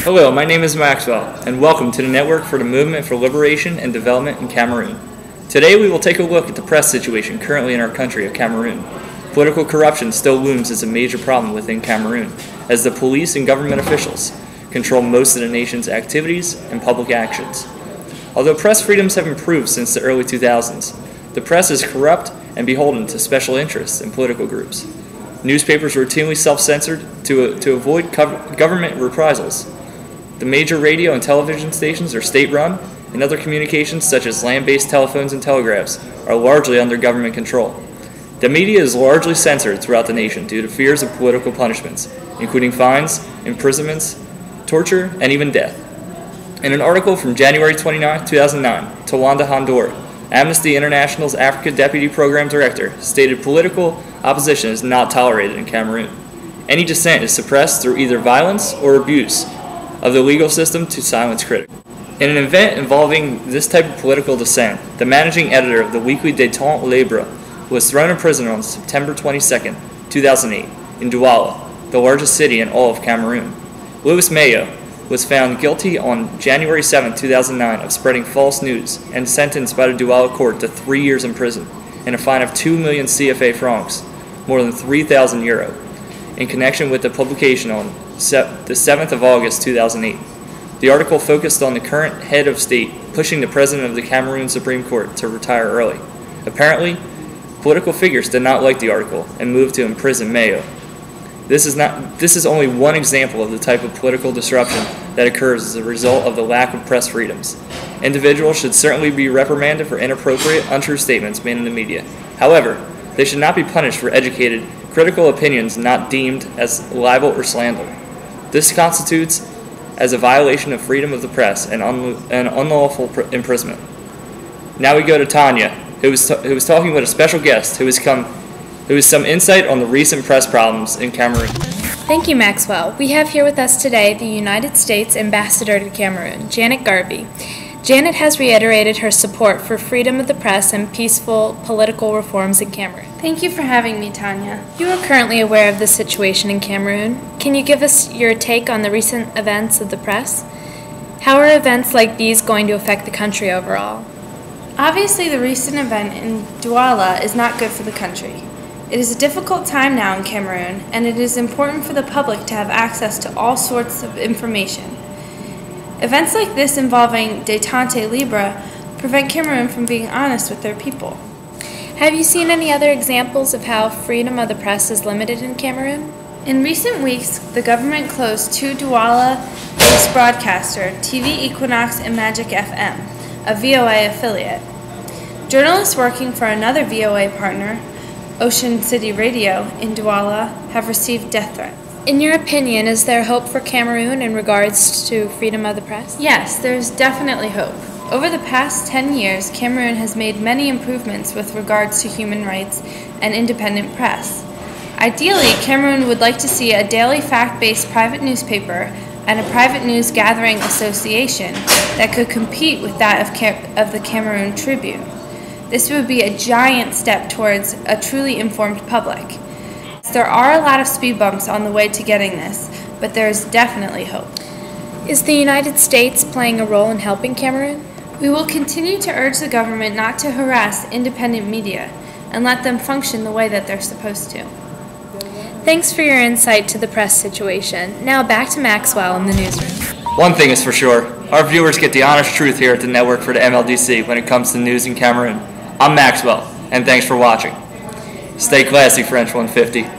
Hello, my name is Maxwell, and welcome to the Network for the Movement for Liberation and Development in Cameroon. Today we will take a look at the press situation currently in our country of Cameroon. Political corruption still looms as a major problem within Cameroon, as the police and government officials control most of the nation's activities and public actions. Although press freedoms have improved since the early 2000s, the press is corrupt and beholden to special interests and political groups. Newspapers routinely self-censored to avoid government reprisals. The major radio and television stations are state-run, and other communications such as land-based telephones and telegraphs are largely under government control. The media is largely censored throughout the nation due to fears of political punishments, including fines, imprisonments, torture, and even death. In an article from January 29, 2009, Tawanda Hondour, Amnesty International's Africa Deputy Program Director, stated political opposition is not tolerated in Cameroon. Any dissent is suppressed through either violence or abuse of the legal system to silence critics. In an event involving this type of political dissent, the managing editor of the weekly Détente Libre was thrown in prison on September 22, 2008, in Douala, the largest city in all of Cameroon. Louis Mayo was found guilty on January 7, 2009 of spreading false news and sentenced by the Douala court to 3 years in prison and a fine of 2 million CFA francs, more than 3,000 euro, in connection with the publication on the 7th of August 2008. The article focused on the current head of state pushing the president of the Cameroon Supreme Court to retire early. Apparently, political figures did not like the article and moved to imprison Mayo. This is only one example of the type of political disruption that occurs as a result of the lack of press freedoms. Individuals should certainly be reprimanded for inappropriate, untrue statements made in the media. However, they should not be punished for educated, critical opinions not deemed as libel or slander. This constitutes as a violation of freedom of the press and unlawful imprisonment. Now we go to Tanya, who was talking with a special guest who has some insight on the recent press problems in Cameroon. Thank you, Maxwell. We have here with us today the United States Ambassador to Cameroon, Janet Garvey. Janet has reiterated her support for freedom of the press and peaceful political reforms in Cameroon. Thank you for having me, Tanya. You are currently aware of the situation in Cameroon. Can you give us your take on the recent events of the press? How are events like these going to affect the country overall? Obviously, the recent event in Douala is not good for the country. It is a difficult time now in Cameroon, and it is important for the public to have access to all sorts of information. Events like this involving Détente Libre prevent Cameroon from being honest with their people. Have you seen any other examples of how freedom of the press is limited in Cameroon? In recent weeks, the government closed 2 Douala-based broadcaster, TV Equinox and Magic FM, a VOA affiliate. Journalists working for another VOA partner, Ocean City Radio in Douala, have received death threats. In your opinion, is there hope for Cameroon in regards to freedom of the press? Yes, there's definitely hope. Over the past 10 years, Cameroon has made many improvements with regards to human rights and independent press. Ideally, Cameroon would like to see a daily fact-based private newspaper and a private news gathering association that could compete with that of the Cameroon Tribune. This would be a giant step towards a truly informed public. There are a lot of speed bumps on the way to getting this, but there is definitely hope. Is the United States playing a role in helping Cameroon? We will continue to urge the government not to harass independent media and let them function the way that they're supposed to. Thanks for your insight to the press situation. Now back to Maxwell in the newsroom. One thing is for sure, our viewers get the honest truth here at the Network for the MLDC when it comes to news in Cameroon. I'm Maxwell, and thanks for watching. Stay classy, French 150.